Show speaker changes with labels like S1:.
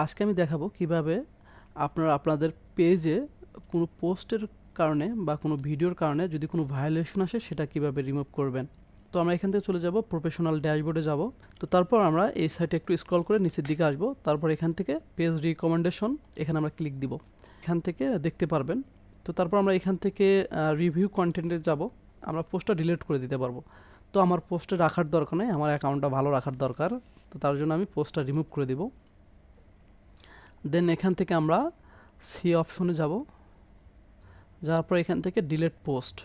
S1: আজকে আমি দেখাবো কিভাবে আপনারা আপনাদের পেজে কোনো পোস্টের কারণে বা কোনো ভিডিওর কারণে যদি কোনো ভায়োলেশন আসে সেটা কিভাবে রিমুভ করবেন। তো আমরা এখান থেকে চলে যাব প্রফেশনাল ড্যাশবোর্ডে যাব। তো তারপর আমরা এই সাইটে একটু স্ক্রল করে নিচের দিকে আসব। তারপর এখান থেকে পেজ রিকমেন্ডেশন এখানে আমরা ক্লিক দিব। এখান থেকে দেখতে পারবেন। তো তারপর আমরা এখান থেকে রিভিউ কন্টেন্টে যাব। আমরা পোস্টটা ডিলিট করে দিতে পারবো। তো আমার পোস্টে রাখার দরকার নেই, আমার অ্যাকাউন্টটা ভালো রাখার দরকার। তো তার জন্য আমি পোস্টটা রিমুভ করে দিব। দেন এখান থেকে আমরা সি অপশনে যাব। যাওয়ার পর এখান থেকে ডিলিট পোস্ট